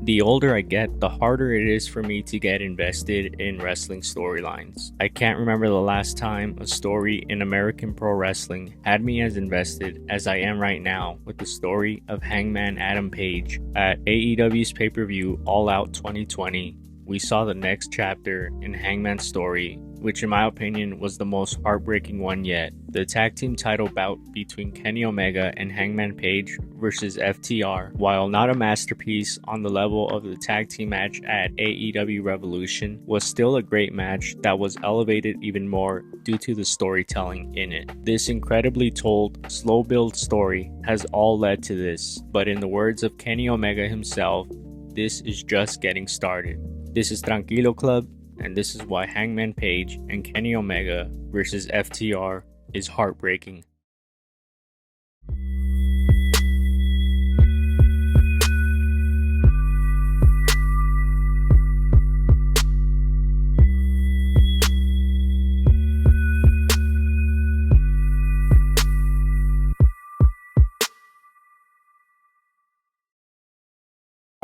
The older I get, the harder it is for me to get invested in wrestling storylines. I can't remember the last time a story in American pro wrestling had me as invested as I am right now with the story of Hangman Adam Page. At AEW's pay-per-view All Out 2020, we saw the next chapter in Hangman's story, which in my opinion was the most heartbreaking one yet. The tag team title bout between Kenny Omega and Hangman Page versus FTR, while not a masterpiece on the level of the tag team match at AEW Revolution, was still a great match that was elevated even more due to the storytelling in it. This incredibly told, slow build story has all led to this, but in the words of Kenny Omega himself, this is just getting started. This is Tranquilo Club, and this is why Hangman Page and Kenny Omega versus FTR is heartbreaking.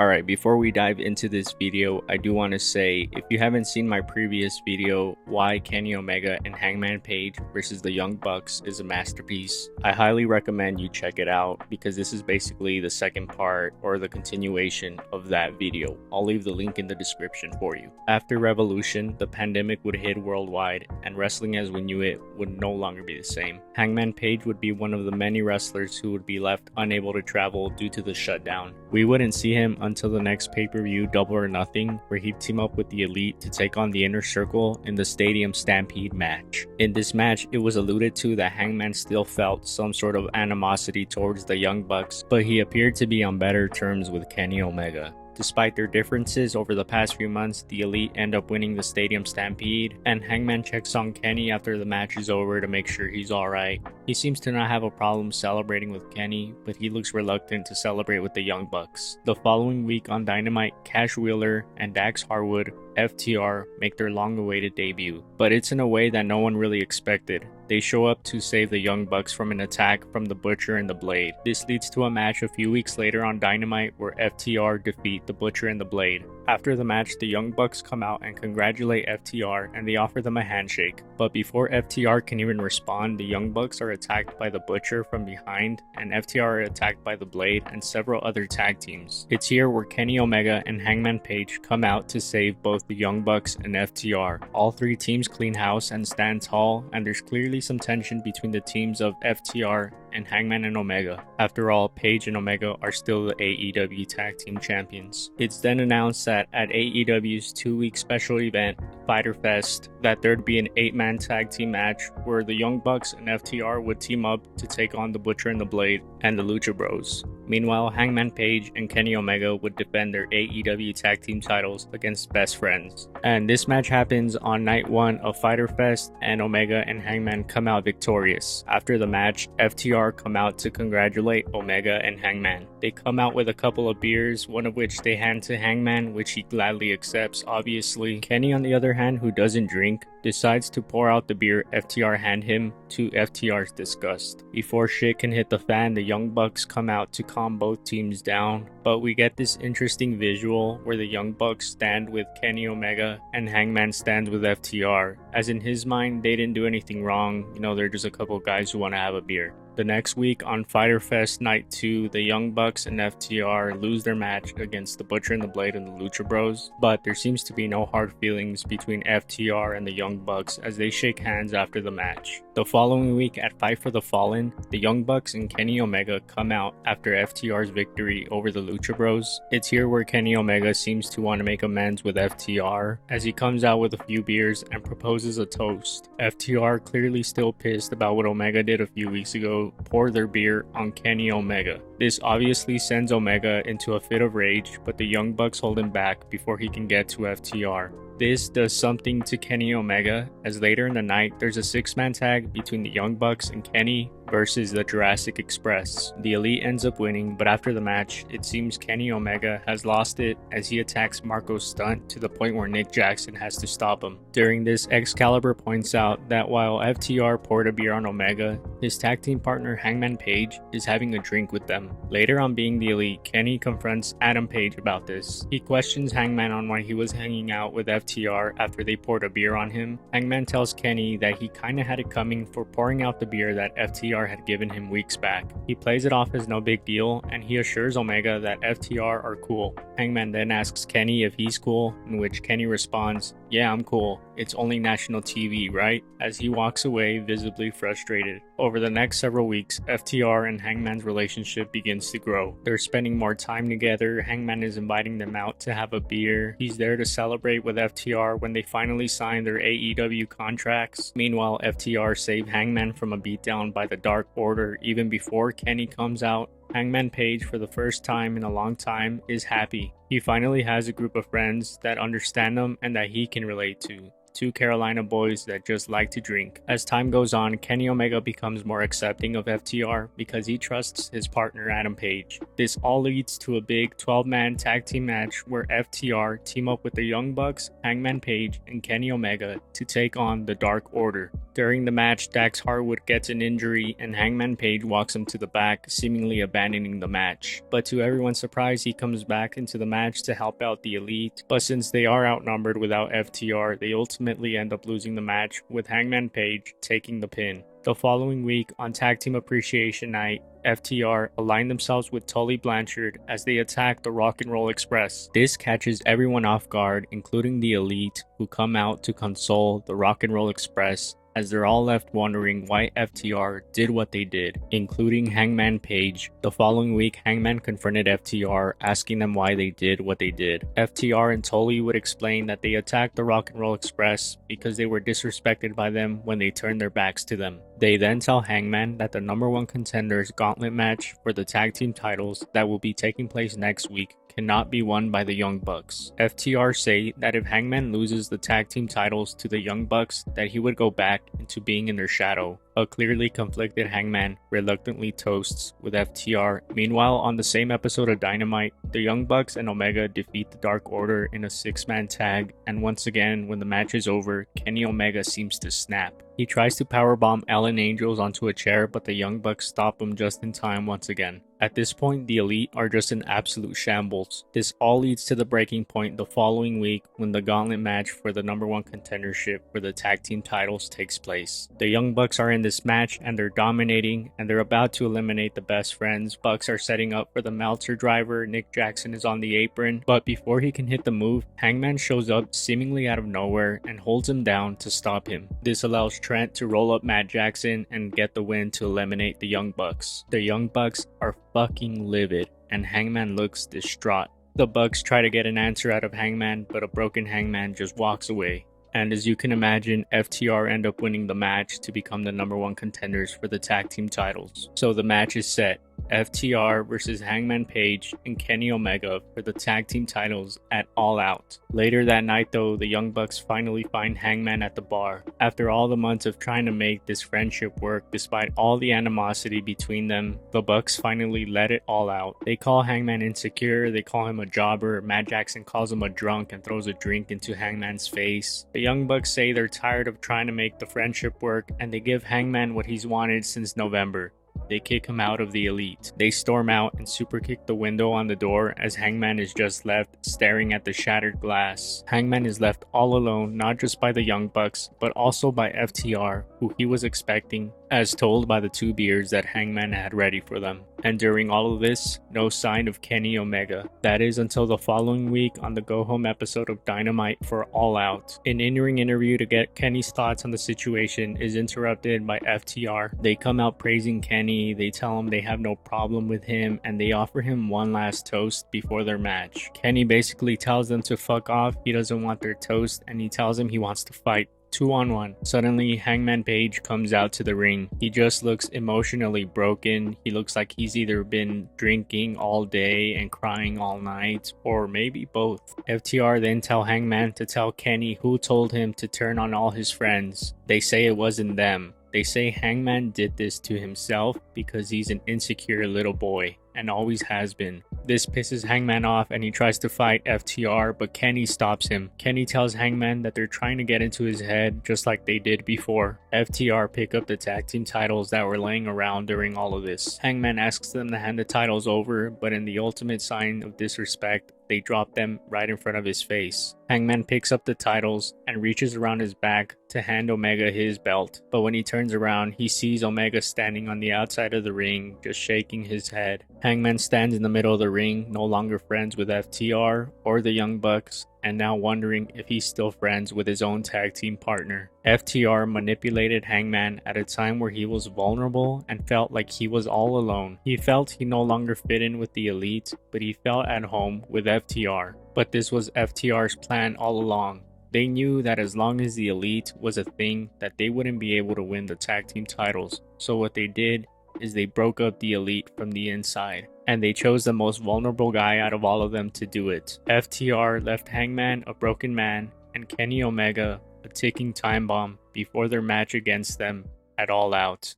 Alright, before we dive into this video, I do want to say, if you haven't seen my previous video, why Kenny Omega and Hangman Page versus the Young Bucks is a masterpiece, I highly recommend you check it out because this is basically the second part or the continuation of that video. I'll leave the link in the description for you. After Revolution, the pandemic would hit worldwide and wrestling as we knew it would no longer be the same. Hangman Page would be one of the many wrestlers who would be left unable to travel due to the shutdown. We wouldn't see him until the next pay-per-view Double or Nothing, where he'd team up with the Elite to take on the Inner Circle in the Stadium Stampede match. In this match, it was alluded to that Hangman still felt some sort of animosity towards the Young Bucks, but he appeared to be on better terms with Kenny Omega. Despite their differences over the past few months, the Elite end up winning the Stadium Stampede, and Hangman checks on Kenny after the match is over to make sure he's alright. He seems to not have a problem celebrating with Kenny, but he looks reluctant to celebrate with the Young Bucks. The following week on Dynamite, Cash Wheeler and Dax Harwood, FTR, make their long-awaited debut, but it's in a way that no one really expected. They show up to save the Young Bucks from an attack from the Butcher and the Blade. This leads to a match a few weeks later on Dynamite where FTR defeat the Butcher and the Blade. After the match, the Young Bucks come out and congratulate FTR and they offer them a handshake. But before FTR can even respond, the Young Bucks are attacked by the Butcher from behind and FTR are attacked by the Blade and several other tag teams. It's here where Kenny Omega and Hangman Page come out to save both the Young Bucks and FTR. All three teams clean house and stand tall, and there's clearly some tension between the teams of FTR and Hangman and Omega. After all, Page and Omega are still the AEW Tag Team Champions. It's then announced that at AEW's 2-week special event, Fyter Fest, that there'd be an 8-man tag team match where the Young Bucks and FTR would team up to take on the Butcher and the Blade and the Lucha Bros. Meanwhile, Hangman Page and Kenny Omega would defend their AEW tag team titles against Best Friends. And this match happens on night 1 of Fyter Fest, and Omega and Hangman come out victorious. After the match, FTR come out to congratulate Omega and Hangman. They come out with a couple of beers, one of which they hand to Hangman, which he gladly accepts, obviously. Kenny, on the other hand, who doesn't drink, decides to pour out the beer FTR hand him, to FTR's disgust. Before shit can hit the fan, the Young Bucks come out to calm both teams down, but we get this interesting visual where the Young Bucks stand with Kenny Omega and Hangman stands with FTR, as in his mind they didn't do anything wrong, they're just a couple guys who want to have a beer. The next week on Fyter Fest Night 2, the Young Bucks and FTR lose their match against the Butcher and the Blade and the Lucha Bros, but there seems to be no hard feelings between FTR and the Young Bucks as they shake hands after the match. The following week at Fight for the Fallen, the Young Bucks and Kenny Omega come out after FTR's victory over the Lucha Bros. It's here where Kenny Omega seems to want to make amends with FTR as he comes out with a few beers and proposes a toast. FTR, clearly still pissed about what Omega did a few weeks ago, pour their beer on Kenny Omega. This obviously sends Omega into a fit of rage, but the Young Bucks hold him back before he can get to FTR. This does something to Kenny Omega, as later in the night there's a 6-man tag between the Young Bucks and Kenny versus the Jurassic Express. The Elite ends up winning, but after the match, it seems Kenny Omega has lost it as he attacks Marco's stunt to the point where Nick Jackson has to stop him. During this, Excalibur points out that while FTR poured a beer on Omega, his tag team partner Hangman Page is having a drink with them. him. Later on being the Elite, Kenny confronts Adam Page about this. He questions Hangman on why he was hanging out with FTR after they poured a beer on him. Hangman tells Kenny that he kinda had it coming for pouring out the beer that FTR had given him weeks back. He plays it off as no big deal, and he assures Omega that FTR are cool. Hangman then asks Kenny if he's cool, in which Kenny responds, "Yeah, I'm cool. It's only national TV, right?" as he walks away visibly frustrated. Over the next several weeks, FTR and Hangman's relationship begins to grow. They're spending more time together. Hangman is inviting them out to have a beer. He's there to celebrate with FTR when they finally sign their AEW contracts. Meanwhile, FTR save Hangman from a beatdown by the Dark Order even before Kenny comes out. Hangman Page, for the first time in a long time, is happy. He finally has a group of friends that understand him and that he can relate to. Two Carolina boys that just like to drink. As time goes on, Kenny Omega becomes more accepting of FTR because he trusts his partner Adam Page. This all leads to a big 12-man tag team match where FTR team up with the Young Bucks, Hangman Page, and Kenny Omega to take on the Dark Order. During the match, Dax Harwood gets an injury and Hangman Page walks him to the back, seemingly abandoning the match. But to everyone's surprise, he comes back into the match to help out the Elite. But since they are outnumbered without FTR, they ultimately end up losing the match, with Hangman Page taking the pin. The following week, on Tag Team Appreciation Night, FTR align themselves with Tully Blanchard as they attack the Rock and Roll Express. This catches everyone off guard, including the Elite, who come out to console the Rock and Roll Express, as they're all left wondering why FTR did what they did, including Hangman Page. The following week, Hangman confronted FTR, asking them why they did what they did. FTR and Tully would explain that they attacked the Rock and Roll Express because they were disrespected by them when they turned their backs to them. They then tell Hangman that the #1 contenders gauntlet match for the tag team titles that will be taking place next week cannot be won by the Young Bucks. FTR say that if Hangman loses the tag team titles to the Young Bucks, that he would go back into being in their shadow. A clearly conflicted Hangman reluctantly toasts with FTR. Meanwhile, on the same episode of Dynamite, the Young Bucks and Omega defeat the Dark Order in a 6-man tag, and once again, when the match is over, Kenny Omega seems to snap. He tries to powerbomb Ellen Angels onto a chair, but the Young Bucks stop him just in time once again. At this point, the Elite are just in absolute shambles. This all leads to the breaking point the following week when the gauntlet match for the #1 contendership for the tag team titles takes place. The Young Bucks are in this match and they're dominating, and they're about to eliminate the Best Friends. Bucks are setting up for the Meltzer driver. Nick Jackson is on the apron, but before he can hit the move, Hangman shows up seemingly out of nowhere and holds him down to stop him. This allows Trent to roll up Matt Jackson and get the win to eliminate the Young Bucks. The Young Bucks are fucking livid, and Hangman looks distraught. The Bucks try to get an answer out of Hangman, but a broken Hangman just walks away. And as you can imagine, FTR end up winning the match to become the #1 contenders for the tag team titles. So the match is set. FTR versus Hangman Page and Kenny Omega for the tag team titles at All Out. Later that night though, the Young Bucks finally find Hangman at the bar. After all the months of trying to make this friendship work, despite all the animosity between them, the Bucks finally let it all out. They call Hangman insecure, they call him a jobber, Matt Jackson calls him a drunk and throws a drink into Hangman's face. The Young Bucks say they're tired of trying to make the friendship work, and they give Hangman what he's wanted since November. They kick him out of the Elite. They storm out and super kick the window on the door as Hangman is just left staring at the shattered glass. Hangman is left all alone, not just by the Young Bucks, but also by FTR, who he was expecting, as told by the 2 beers that Hangman had ready for them. And during all of this, no sign of Kenny Omega. That is until the following week on the Go Home episode of Dynamite for All Out. An in-ring interview to get Kenny's thoughts on the situation is interrupted by FTR. They come out praising Kenny, they tell him they have no problem with him, and they offer him one last toast before their match. Kenny basically tells them to fuck off, he doesn't want their toast, and he tells them he wants to fight. 2-on-1. Suddenly, Hangman Page comes out to the ring. He just looks emotionally broken. He looks like he's either been drinking all day and crying all night, or maybe both. FTR then tell Hangman to tell Kenny who told him to turn on all his friends. They say it wasn't them. They say Hangman did this to himself because he's an insecure little boy and always has been. This pisses Hangman off and he tries to fight FTR, but Kenny stops him. Kenny tells Hangman that they're trying to get into his head just like they did before. FTR pick up the tag team titles that were laying around during all of this. Hangman asks them to hand the titles over, but in the ultimate sign of disrespect, they drop them right in front of his face. Hangman picks up the titles and reaches around his back to hand Omega his belt, but when he turns around, he sees Omega standing on the outside of the ring, just shaking his head. Hangman stands in the middle of the ring, no longer friends with FTR or the Young Bucks, and now wondering if he's still friends with his own tag team partner. FTR manipulated Hangman at a time where he was vulnerable and felt like he was all alone. He felt he no longer fit in with the Elite, but he felt at home with FTR. But this was FTR's plan all along. They knew that as long as the Elite was a thing, that they wouldn't be able to win the tag team titles. So what they did is they broke up the Elite from the inside, and they chose the most vulnerable guy out of all of them to do it. FTR left Hangman a broken man and Kenny Omega a ticking time bomb before their match against them at All Out.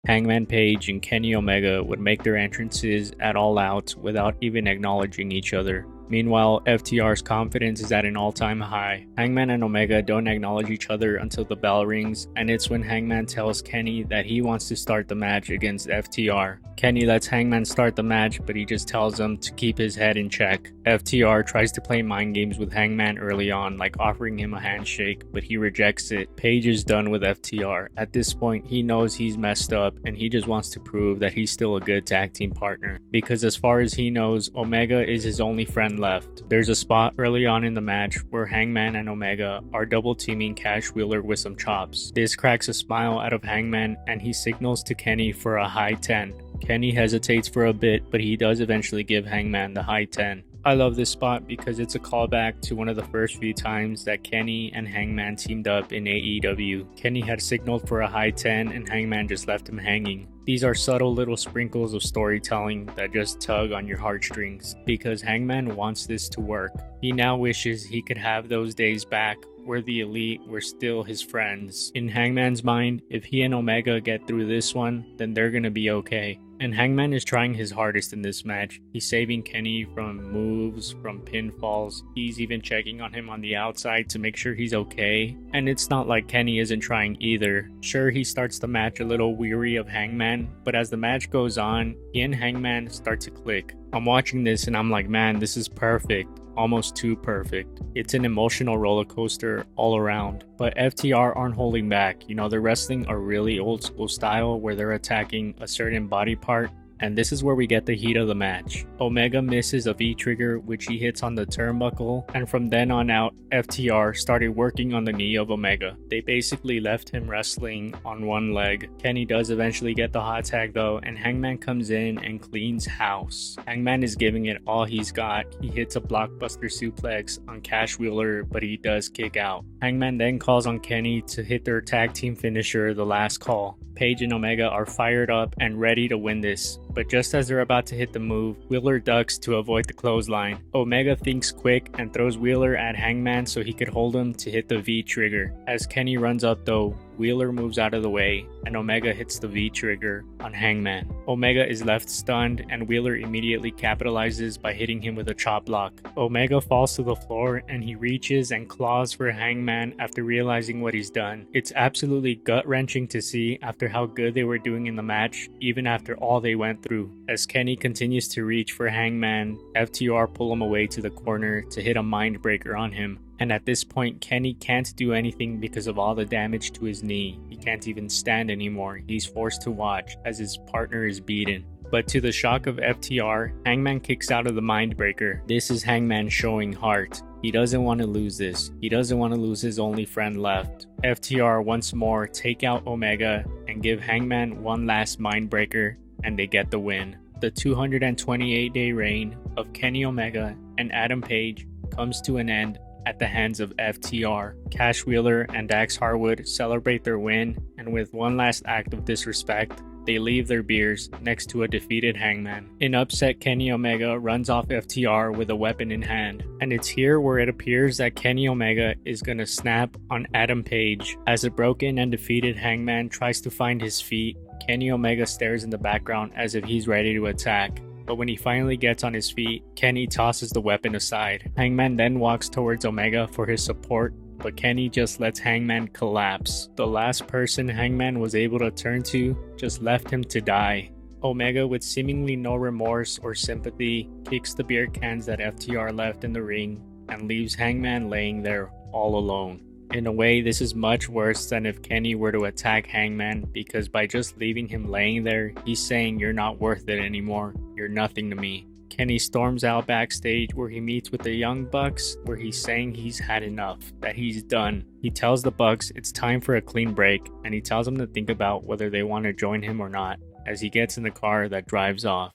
Hangman Page and Kenny Omega would make their entrances at All Out without even acknowledging each other. Meanwhile, FTR's confidence is at an all-time high. Hangman and Omega don't acknowledge each other until the bell rings, and it's when Hangman tells Kenny that he wants to start the match against FTR. Kenny lets Hangman start the match, but he just tells him to keep his head in check. FTR tries to play mind games with Hangman early on, like offering him a handshake, but he rejects it. Page is done with FTR. At this point, he knows he's messed up, and he just wants to prove that he's still a good tag team partner, because as far as he knows, Omega is his only friend left. There's a spot early on in the match where Hangman and Omega are double teaming Cash Wheeler with some chops. This cracks a smile out of Hangman and he signals to Kenny for a high 10. Kenny hesitates for a bit, but he does eventually give Hangman the high 10. I love this spot because it's a callback to one of the first few times that Kenny and Hangman teamed up in AEW. Kenny had signaled for a high 10 and Hangman just left him hanging. These are subtle little sprinkles of storytelling that just tug on your heartstrings because Hangman wants this to work. He now wishes he could have those days back where the Elite were still his friends. In Hangman's mind, if he and Omega get through this one, then they're gonna be okay. And Hangman is trying his hardest in this match. He's saving Kenny from moves, from pinfalls. He's even checking on him on the outside to make sure he's okay. And it's not like Kenny isn't trying either. Sure, he starts the match a little weary of Hangman, but as the match goes on, he and Hangman start to click. I'm watching this and I'm like, man, this is perfect. Almost too perfect. It's an emotional roller coaster all around. But FTR aren't holding back. You know, they're wrestling a really old school style where they're attacking a certain body part. And this is where we get the heat of the match. Omega misses a V-trigger which he hits on the turnbuckle, and from then on out, FTR started working on the knee of Omega. They basically left him wrestling on one leg. Kenny does eventually get the hot tag though, and Hangman comes in and cleans house. Hangman is giving it all he's got. He hits a blockbuster suplex on Cash Wheeler, but he does kick out. Hangman then calls on Kenny to hit their tag team finisher, the last call. Page and Omega are fired up and ready to win this, but just as they're about to hit the move, Wheeler ducks to avoid the clothesline. Omega thinks quick and throws Wheeler at Hangman so he could hold him to hit the V-trigger. As Kenny runs up though, Wheeler moves out of the way and Omega hits the V-trigger on Hangman. Omega is left stunned and Wheeler immediately capitalizes by hitting him with a chop block. Omega falls to the floor and he reaches and claws for Hangman after realizing what he's done. It's absolutely gut-wrenching to see after how good they were doing in the match, even after all they went through. As Kenny continues to reach for Hangman, FTR pull him away to the corner to hit a mindbreaker on him. And at this point, Kenny can't do anything because of all the damage to his knee. He can't even stand anymore. He's forced to watch as his partner is beaten. But to the shock of FTR, Hangman kicks out of the mindbreaker. This is Hangman showing heart. He doesn't want to lose this. He doesn't want to lose his only friend left. FTR once more take out Omega and give Hangman one last mindbreaker, and they get the win. The 228-day reign of Kenny Omega and Adam Page comes to an end at the hands of FTR. Cash Wheeler and Dax Harwood celebrate their win, and with one last act of disrespect, they leave their beers next to a defeated Hangman. In upset, Kenny Omega runs off FTR with a weapon in hand, and it's here where it appears that Kenny Omega is gonna snap on Adam Page. As a broken and defeated Hangman tries to find his feet, Kenny Omega stares in the background as if he's ready to attack. But when he finally gets on his feet, Kenny tosses the weapon aside. Hangman then walks towards Omega for his support, but Kenny just lets Hangman collapse. The last person Hangman was able to turn to just left him to die. Omega, with seemingly no remorse or sympathy, kicks the beer cans that FTR left in the ring and leaves Hangman laying there all alone. In a way, this is much worse than if Kenny were to attack Hangman, because by just leaving him laying there, he's saying you're not worth it anymore, you're nothing to me. Kenny storms out backstage where he meets with the Young Bucks, where he's saying he's had enough, that he's done. He tells the Bucks it's time for a clean break, and he tells them to think about whether they want to join him or not, as he gets in the car that drives off.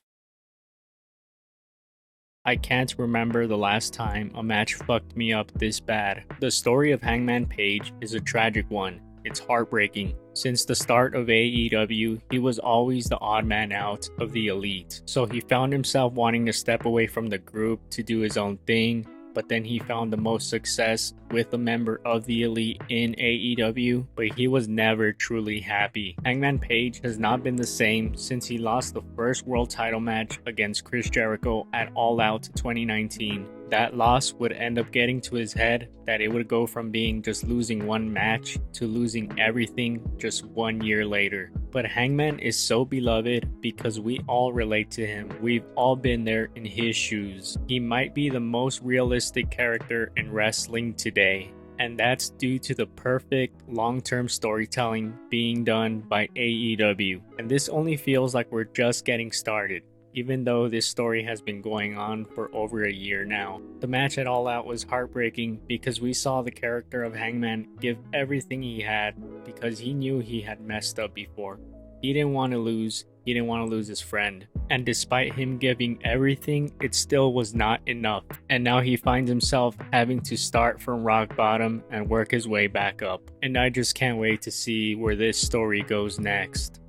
I can't remember the last time a match fucked me up this bad. The story of Hangman Page is a tragic one. It's heartbreaking. Since the start of AEW, he was always the odd man out of the elite. So he found himself wanting to step away from the group to do his own thing, but then he found the most success with a member of the elite in AEW, but he was never truly happy. Hangman Page has not been the same since he lost the first world title match against Chris Jericho at All Out 2019. That loss would end up getting to his head that it would go from being just losing one match to losing everything just 1 year later. But Hangman is so beloved because we all relate to him. We've all been there in his shoes. He might be the most realistic character in wrestling today, and that's due to the perfect long-term storytelling being done by AEW. And this only feels like we're just getting started, even though this story has been going on for over a year now. The match at All Out was heartbreaking because we saw the character of Hangman give everything he had because he knew he had messed up before. He didn't want to lose. He didn't want to lose his friend. And despite him giving everything, it still was not enough. And now he finds himself having to start from rock bottom and work his way back up. And I just can't wait to see where this story goes next.